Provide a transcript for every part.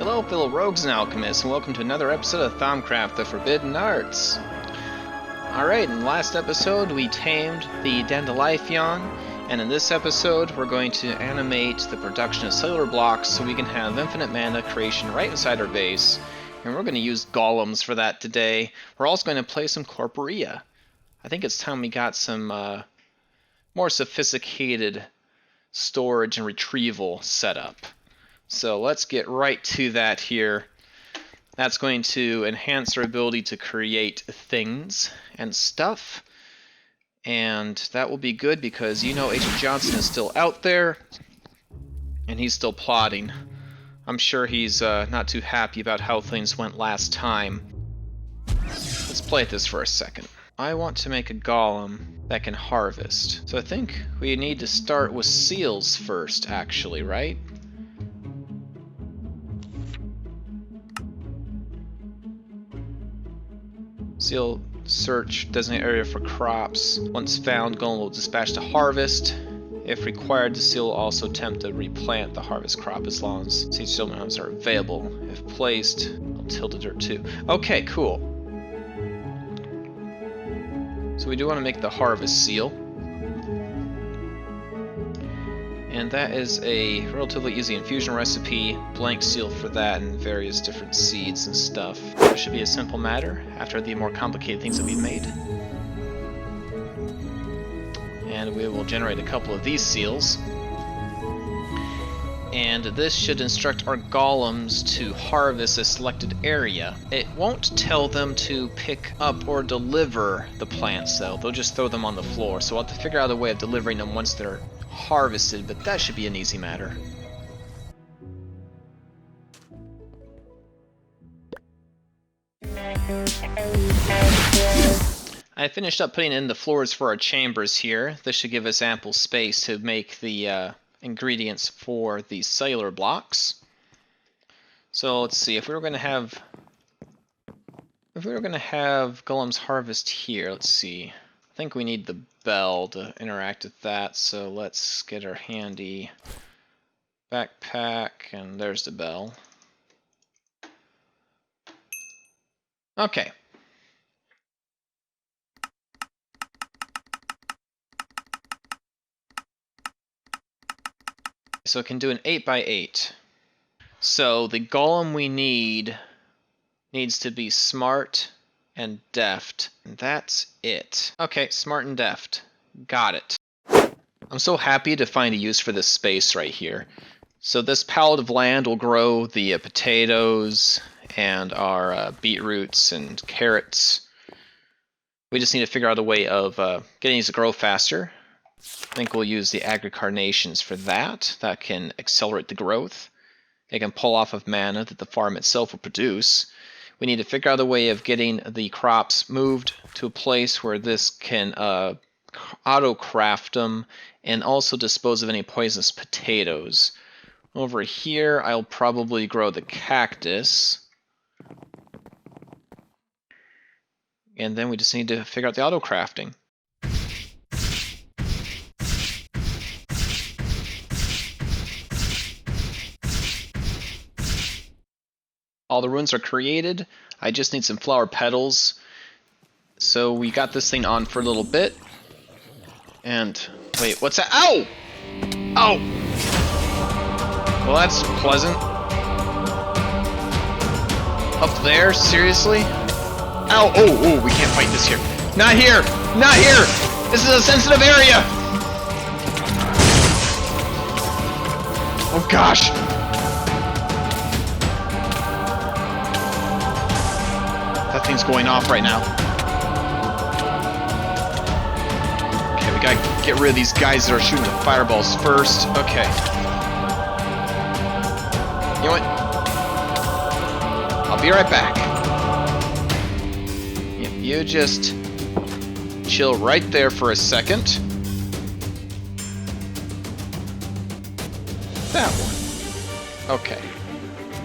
Hello fellow rogues and alchemists, and welcome to another episode of Thaumcraft, the Forbidden Arts. Alright, in the last episode we tamed the Dandilafian, and in this episode we're going to animate the production of cellular blocks so we can have infinite mana creation right inside our base. And we're going to use Golems for that today. We're also going to play some Corporea. I think it's time we got some more sophisticated storage and retrieval set up. So let's get right to that here. That's going to enhance our ability to create things and stuff. And that will be good because you know Agent Johnson is still out there. And he's still plotting. I'm sure he's not too happy about how things went last time. Let's play at this for a second. I want to make a golem that can harvest. So I think we need to start with seals first, actually, right? Seal search, designate area for crops. Once found, golem will dispatch to harvest. If required, the seal will also attempt to replant the harvest crop as long as seed stones are available. If placed, I'll till the dirt too. Okay, cool. So we do want to make the harvest seal. And that is a relatively easy infusion recipe, blank seal for that, and various different seeds and stuff. That should be a simple matter after the more complicated things that we've made. And we will generate a couple of these seals. And this should instruct our golems to harvest a selected area. It won't tell them to pick up or deliver the plants though, they'll just throw them on the floor. So we'll have to figure out a way of delivering them once they're harvested, but that should be an easy matter. I finished up putting in the floors for our chambers here. This should give us ample space to make the ingredients for the cellular blocks. So let's see, if we were going to have golems harvest here, let's see. I think we need the bell to interact with that, so let's get our handy backpack, and there's the bell. Okay. So it can do an 8x8. So the golem we needs to be smart and deft. And that's it. Okay, smart and deft. Got it. I'm so happy to find a use for this space right here. So this pallet of land will grow the potatoes and our beetroots and carrots. We just need to figure out a way of getting these to grow faster. I think we'll use the agricarnations for that. That can accelerate the growth. It can pull off of mana that the farm itself will produce. We need to figure out a way of getting the crops moved to a place where this can auto-craft them and also dispose of any poisonous potatoes. Over here, I'll probably grow the cactus. And then we just need to figure out the auto-crafting. All the runes are created. I just need some flower petals. So we got this thing on for a little bit. And wait, what's that? Ow! Ow! Well, that's pleasant. Up there? Seriously? Ow! Oh, we can't fight this here. Not here! Not here! This is a sensitive area! Oh gosh! That thing's going off right now. Okay, we gotta get rid of these guys that are shooting the fireballs first. Okay. You know what? I'll be right back. Yep, you just chill right there for a second. That one. Okay.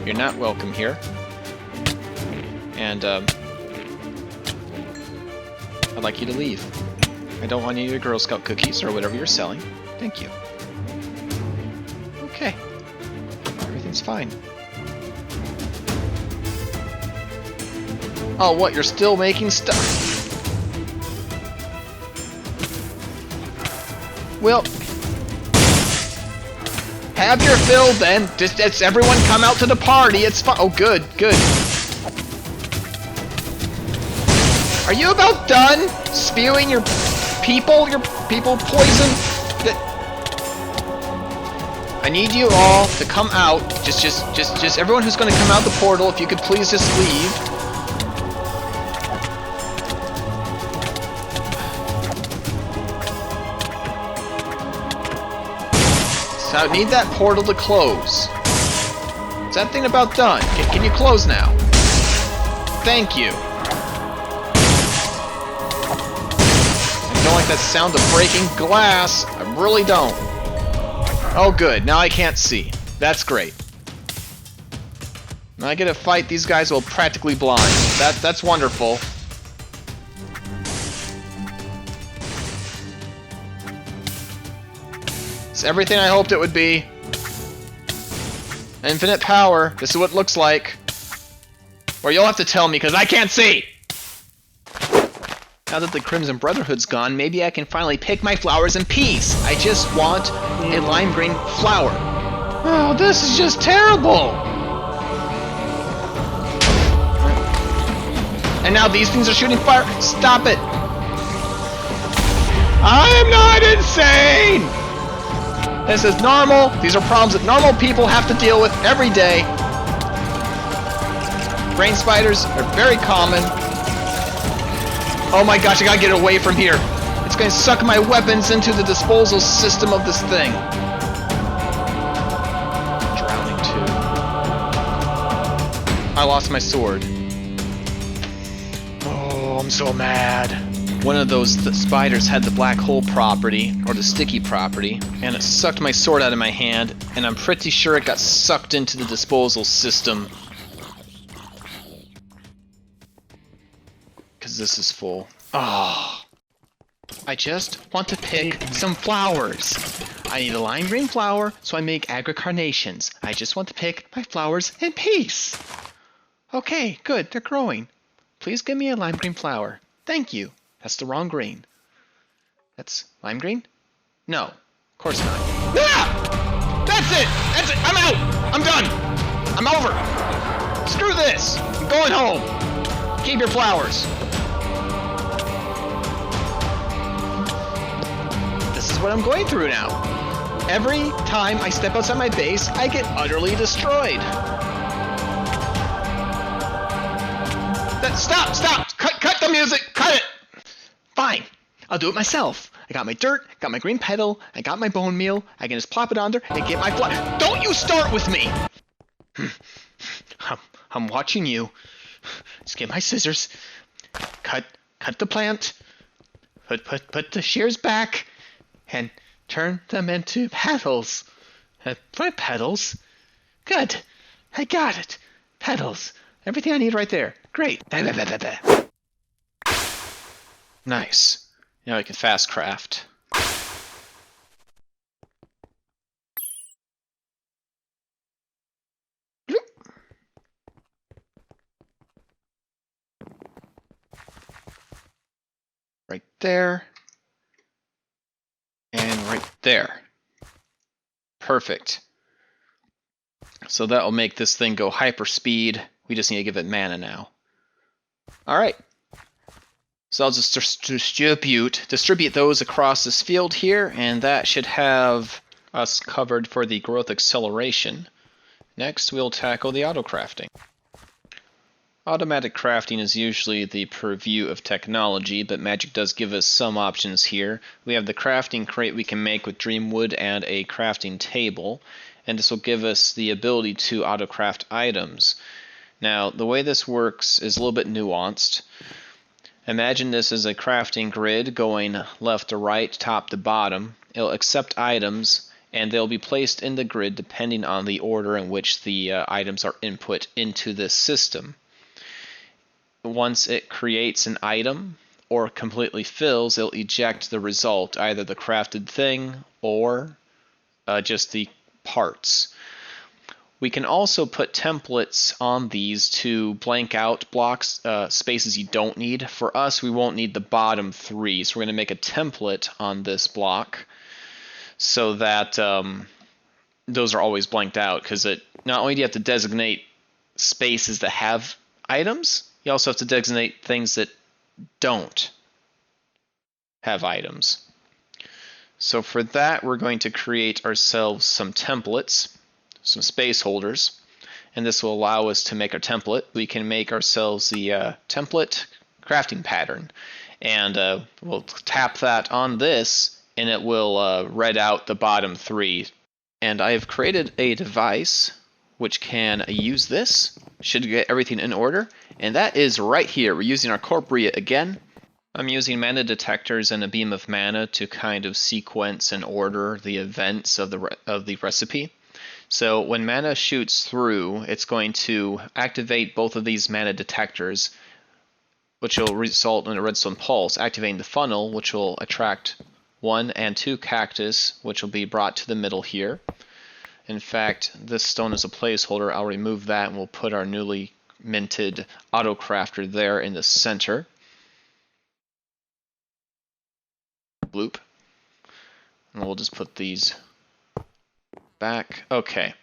You're not welcome here. And, I'd like you to leave. I don't want any of your Girl Scout cookies or whatever you're selling. Thank you. Okay. Everything's fine. Oh, what? You're still making stuff? Well, have your fill then. Just everyone come out to the party. It's fun. Oh, good, good. Are you about done spewing your people poison? I need you all to come out. Just everyone who's going to come out the portal, if you could please just leave. So I need that portal to close. Is that thing about done? Can you close now? Thank you. I don't like that sound of breaking glass. I really don't. Oh good, now I can't see. That's great. Now I get to fight these guys while practically blind. That's wonderful. It's everything I hoped it would be. Infinite power. This is what it looks like. Or you'll have to tell me, because I can't see! Now that the Crimson Brotherhood's gone, maybe I can finally pick my flowers in peace. I just want a lime green flower. Oh, this is just terrible! And now these things are shooting fire. Stop it! I am not insane! This is normal. These are problems that normal people have to deal with every day. Brain spiders are very common. Oh my gosh, I gotta get away from here. It's gonna suck my weapons into the disposal system of this thing. Drowning too. I lost my sword. Oh, I'm so mad. One of those spiders had the black hole property, or the sticky property, and it sucked my sword out of my hand, and I'm pretty sure it got sucked into the disposal system. Because this is full. Oh. I just want to pick some flowers. I need a lime green flower, so I make agricarnations. I just want to pick my flowers in peace. Okay, good, they're growing. Please give me a lime green flower. Thank you. That's the wrong green. That's lime green? No, of course not. Ah! That's it! That's it! I'm out! I'm done! I'm over! Screw this! I'm going home! Keep your flowers. This is what I'm going through now. Every time I step outside my base, I get utterly destroyed. Stop! Stop! Cut the music! Cut it! Fine, I'll do it myself. I got my dirt, got my green petal, I got my bone meal. I can just plop it on there and get my flower. Don't you start with me! I'm watching you. Just get my scissors. Cut the plant. Put the shears back, and turn them into petals. Petals? Good. I got it. Petals. Everything I need right there. Great. Nice. Now I can fast craft. Right there. And right there. Perfect. So that will make this thing go hyper speed. We just need to give it mana now. Alright. So I'll just distribute those across this field here, and that should have us covered for the growth acceleration. Next, we'll tackle the auto-crafting. Automatic crafting is usually the purview of technology, but Magic does give us some options here. We have the crafting crate we can make with Dreamwood and a crafting table, and this will give us the ability to auto-craft items. Now, the way this works is a little bit nuanced. Imagine this as a crafting grid going left to right, top to bottom. It'll accept items, and they'll be placed in the grid depending on the order in which the items are input into this system. Once it creates an item or completely fills, it'll eject the result, either the crafted thing or just the parts. We can also put templates on these to blank out blocks, spaces you don't need. For us, we won't need the bottom 3, so we're going to make a template on this block so that those are always blanked out, because not only do you have to designate spaces that have items, you also have to designate things that don't have items. So for that, we're going to create ourselves some templates, some space holders, and this will allow us to make our template. We can make ourselves the template crafting pattern, and we'll tap that on this, and it will read out the bottom 3. And I have created a device which can use this, should get everything in order, and that is right here. We're using our corporea again. I'm using mana detectors and a beam of mana to kind of sequence and order the events of the recipe. So when mana shoots through, it's going to activate both of these mana detectors, which will result in a redstone pulse, activating the funnel, which will attract 1 and 2 cactus, which will be brought to the middle here. In fact, this stone is a placeholder. I'll remove that and we'll put our newly minted auto crafter there in the center. Bloop. And we'll just put these back. Okay.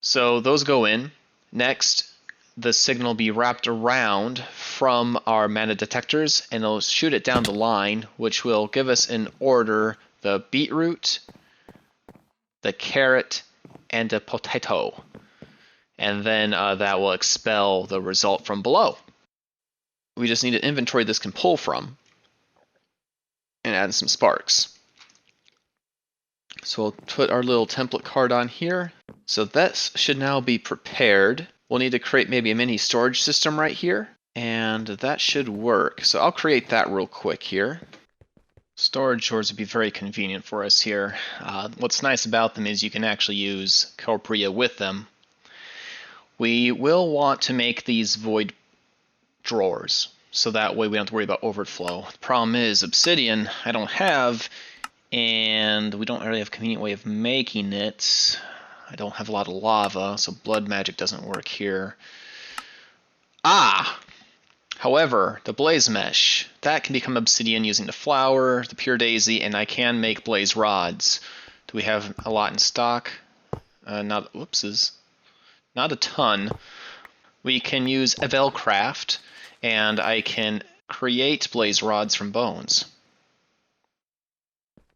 So those go in. Next, the signal will be wrapped around from our mana detectors, and it'll shoot it down the line, which will give us in order the beetroot, the carrot, and a potato. And then that will expel the result from below. We just need an inventory this can pull from, and add some sparks. So we'll put our little template card on here. So this should now be prepared. We'll need to create maybe a mini storage system right here, and that should work. So I'll create that real quick here. Storage drawers would be very convenient for us here. What's nice about them is you can actually use corporea with them. We will want to make these void drawers, so that way we don't have to worry about overflow. The problem is obsidian I don't have, and we don't really have a convenient way of making it. I don't have a lot of lava, so blood magic doesn't work here. However, the blaze mesh, that can become obsidian using the flower, the pure daisy, and I can make blaze rods. Do we have a lot in stock? Not a ton. We can use Thaumcraft, and I can create blaze rods from bones.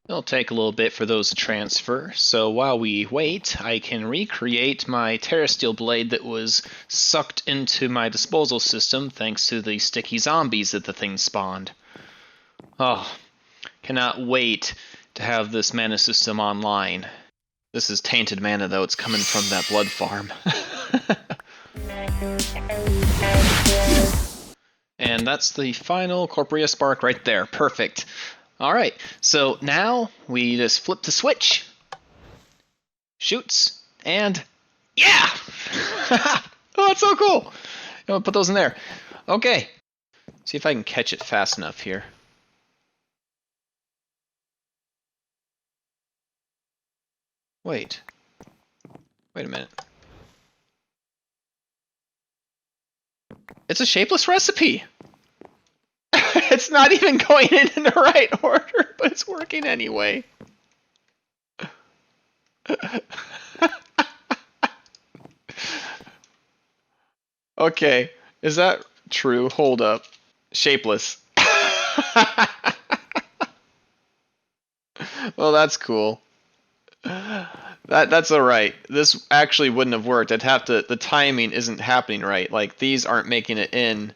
It'll take a little bit for those to transfer, so while we wait, I can recreate my terrasteel blade that was sucked into my disposal system thanks to the sticky zombies that the thing spawned. Oh, cannot wait to have this mana system online. This is tainted mana though, it's coming from that blood farm. And that's the final corporea spark right there. Perfect. Alright, so now we just flip the switch. Shoots, and yeah! Oh, that's so cool! I'm gonna put those in there. Okay, see if I can catch it fast enough here. Wait a minute. It's a shapeless recipe! It's not even going in the right order, but it's working anyway. Okay, is that true? Hold up. Shapeless. Well, that's cool. That's alright. This actually wouldn't have worked. The timing isn't happening right. Like, these aren't making it in.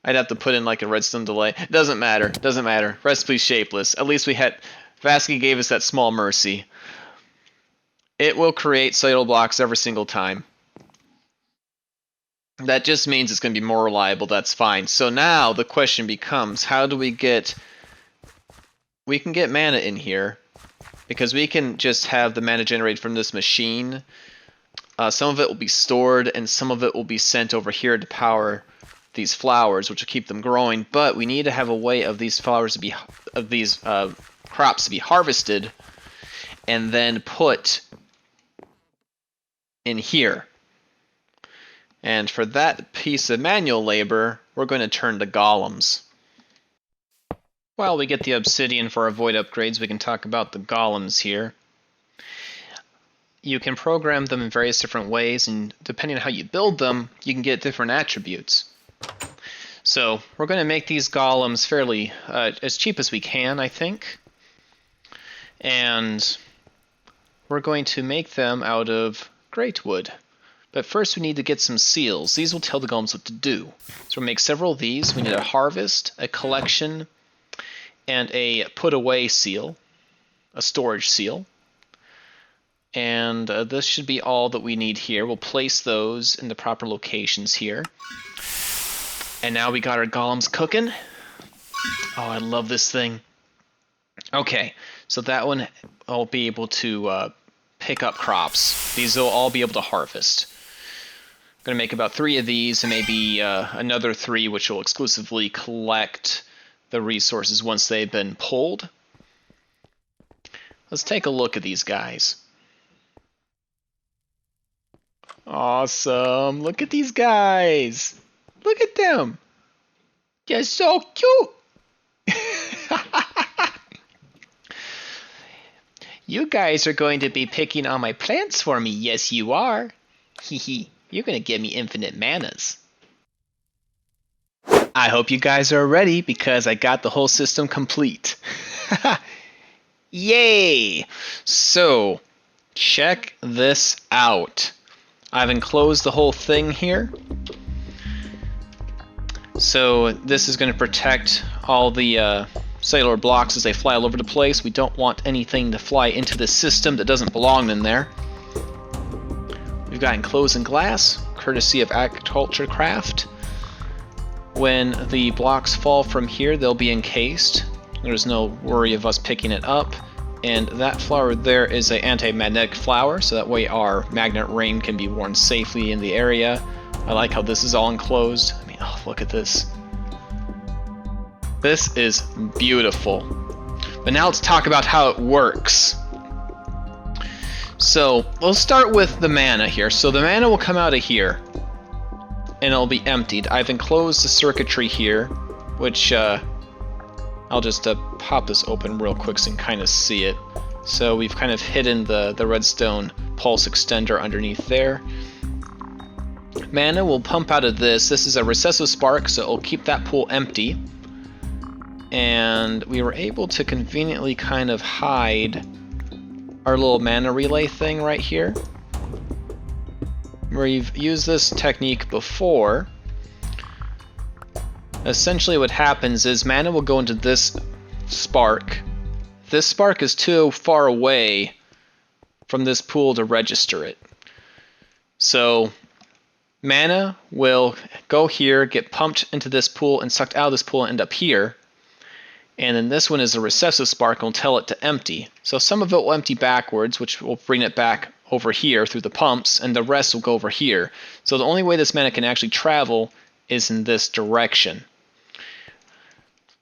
I'd have to put in like a redstone delay. Doesn't matter. Recipe's shapeless. At least Vasky gave us that small mercy. It will create cellular blocks every single time. That just means it's going to be more reliable. That's fine. So now the question becomes, how do we get... We can get mana in here, because we can just have the mana generated from this machine. Some of it will be stored, and some of it will be sent over here to power these flowers, which will keep them growing, but we need to have a way of these flowers to be, crops to be harvested, and then put in here. And for that piece of manual labor, we're going to turn to golems. While we get the obsidian for our void upgrades, we can talk about the golems here. You can program them in various different ways, and depending on how you build them, you can get different attributes. So we're going to make these golems fairly as cheap as we can, I think. And we're going to make them out of great wood. But first we need to get some seals. These will tell the golems what to do. So we'll make several of these. We need a harvest, a collection, and a put away seal, a storage seal. And this should be all that we need here. We'll place those in the proper locations here. And now we got our golems cooking. Oh, I love this thing. Okay, so that one I'll be able to pick up crops. These will all be able to harvest. I'm going to make about 3 of these and maybe another 3 which will exclusively collect the resources once they've been pulled. Let's take a look at these guys. Awesome. Look at these guys. Look at them. They're so cute. You guys are going to be picking on my plants for me. Yes, you are. Hehe. You're going to give me infinite manas. I hope you guys are ready because I got the whole system complete. Yay! So, check this out. I've enclosed the whole thing here. So this is going to protect all the cellular blocks as they fly all over the place. We don't want anything to fly into the system that doesn't belong in there. We've got enclosed in glass, courtesy of Thaumcraft. When the blocks fall from here, they'll be encased. There's no worry of us picking it up. And that flower there is an anti-magnetic flower, so that way our magnet ring can be worn safely in the area. I like how this is all enclosed. I mean, oh, look at this. This is beautiful. But now let's talk about how it works. So, we'll start with the mana here. So the mana will come out of here, and it'll be emptied. I've enclosed the circuitry here, which I'll just pop this open real quick so you can kind of see it. So we've kind of hidden the redstone pulse extender underneath there. Mana will pump out of this. This is a recessive spark, so it'll keep that pool empty. And we were able to conveniently kind of hide our little mana relay thing right here. We've used this technique before. Essentially what happens is mana will go into this spark. This spark is too far away from this pool to register it. So mana will go here, get pumped into this pool and sucked out of this pool and end up here. And then this one is a recessive spark and will tell it to empty. So some of it will empty backwards, which will bring it back over here through the pumps, and the rest will go over here. So the only way this mana can actually travel is in this direction.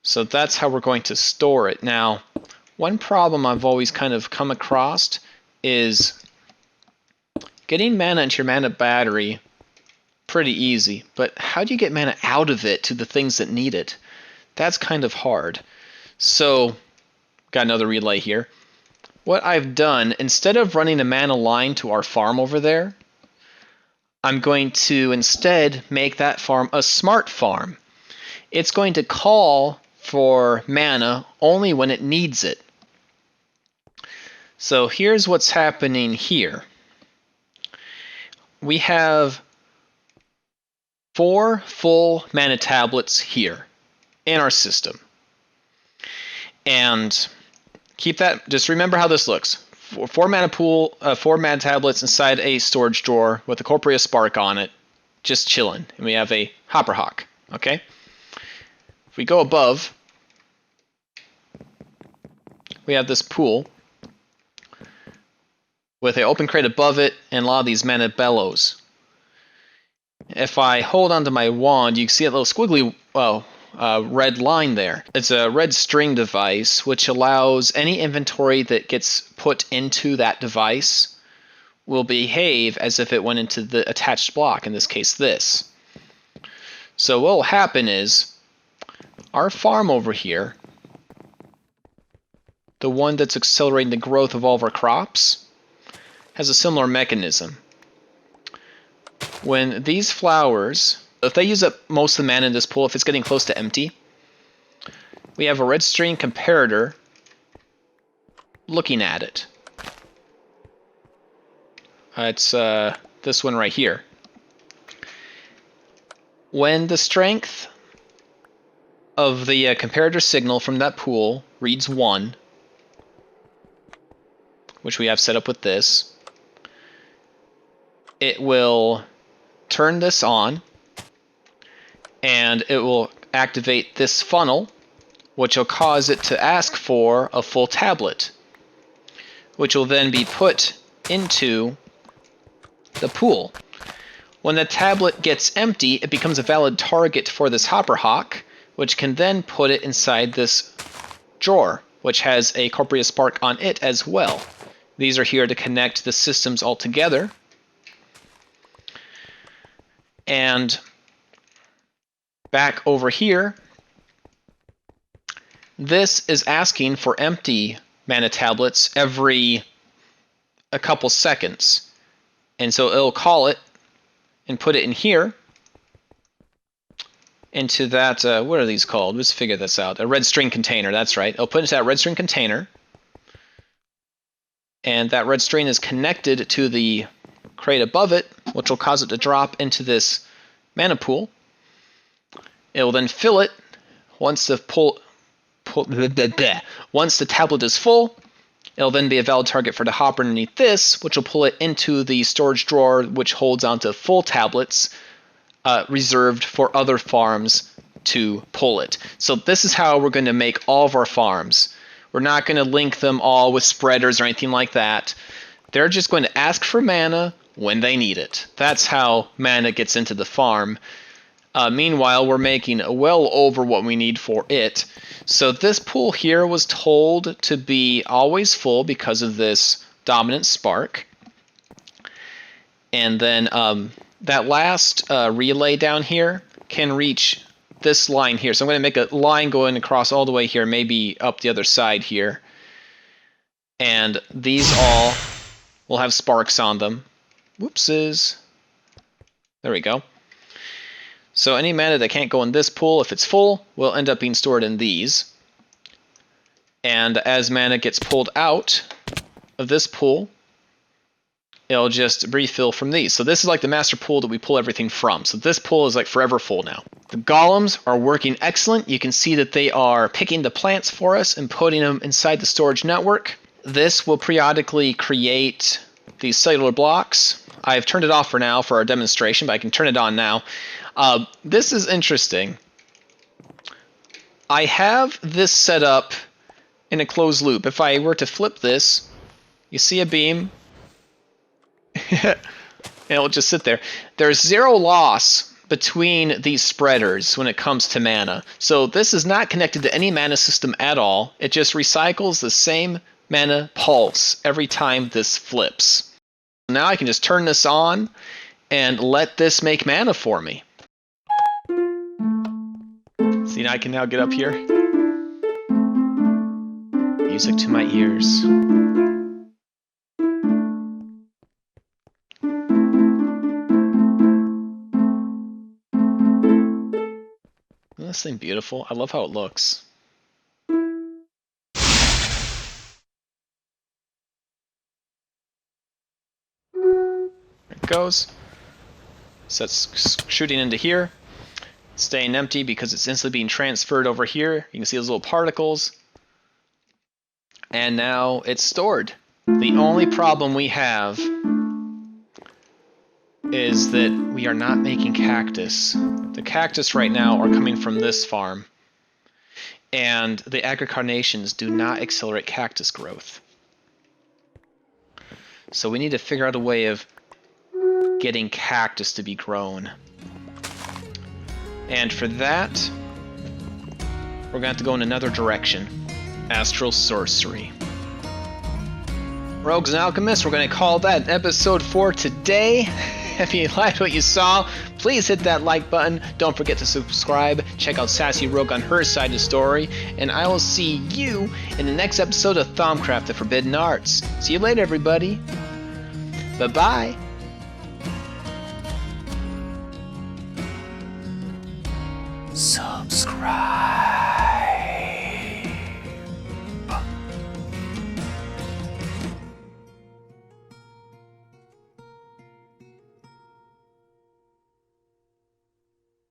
So that's how we're going to store it. Now, one problem I've always kind of come across is getting mana into your mana battery, pretty easy, but how do you get mana out of it to the things that need it? That's kind of hard. So, got another relay here. What I've done, instead of running a mana line to our farm over there, I'm going to instead make that farm a smart farm. It's going to call for mana only when it needs it. So here's what's happening here. We have 4 full mana tablets here in our system. And keep that, just remember how this looks. 4 mana pool, 4 mana tablets inside a storage drawer with a corporeal spark on it, just chilling. And we have a hopper hawk, okay? If we go above, we have this pool with an open crate above it and a lot of these mana bellows. If I hold onto my wand, you can see a little squiggly, red line there. It's a red string device which allows any inventory that gets put into that device will behave as if it went into the attached block, in this case this. So what will happen is, our farm over here, the one that's accelerating the growth of all of our crops, has a similar mechanism. When these flowers, if they use up most of the mana in this pool, if it's getting close to empty, we have a red string comparator looking at it. It's this one right here. When the strength of the comparator signal from that pool reads 1, which we have set up with this, it will turn this on, and it will activate this funnel, which will cause it to ask for a full tablet, which will then be put into the pool. When the tablet gets empty, it becomes a valid target for this hopper hawk, which can then put it inside this drawer, which has a Corporeal Spark on it as well. These are here to connect the systems all together. And back over here, this is asking for empty mana tablets every a couple seconds. And so it'll call it and put it in here, into that, what are these called? Let's figure this out. A red string container, that's right. It'll put it into that red string container. And that red string is connected to the crate above it, which will cause it to drop into this mana pool. It will then fill it once the once the tablet is full. It'll then be a valid target for the hopper underneath this, which will pull it into the storage drawer, which holds onto full tablets reserved for other farms to pull it. So this is how we're going to make all of our farms. We're not going to link them all with spreaders or anything like that. They're just going to ask for mana when they need it. That's how mana gets into the farm. Meanwhile, we're making well over what we need for it. So this pool here was told to be always full because of this dominant spark. And then that last relay down here can reach this line here. So I'm going to make a line going across all the way here, maybe up the other side here. And these all will have sparks on them. Whoopses. There we go. So any mana that can't go in this pool, if it's full, will end up being stored in these. And as mana gets pulled out of this pool, it'll just refill from these. So this is like the master pool that we pull everything from. So this pool is like forever full now. The golems are working excellent. You can see that they are picking the plants for us and putting them inside the storage network. This will periodically create these cellular blocks. I've turned it off for now for our demonstration, but I can turn it on now. This is interesting. I have this set up in a closed loop. If I were to flip this, you see a beam, and it'll just sit there. There's zero loss between these spreaders when it comes to mana. So this is not connected to any mana system at all. It just recycles the same mana pulse every time this flips. Now I can just turn this on and let this make mana for me. See, now I can now get up here. Music to my ears. Isn't this thing beautiful? I love how it looks. There it goes. So it's shooting into here. Staying empty because it's instantly being transferred over here. You can see those little particles. And now it's stored. The only problem we have is that we are not making cactus. The cactus right now are coming from this farm. And the agricarnations do not accelerate cactus growth. So we need to figure out a way of getting cactus to be grown. And for that, we're going to have to go in another direction. Astral sorcery. Rogues and Alchemists, we're going to call that episode for today. If you liked what you saw, please hit that like button. Don't forget to subscribe. Check out Sassy Rogue on her side of the story. And I will see you in the next episode of Thaumcraft, the Forbidden Arts. See you later, everybody. Bye-bye. Subscribe.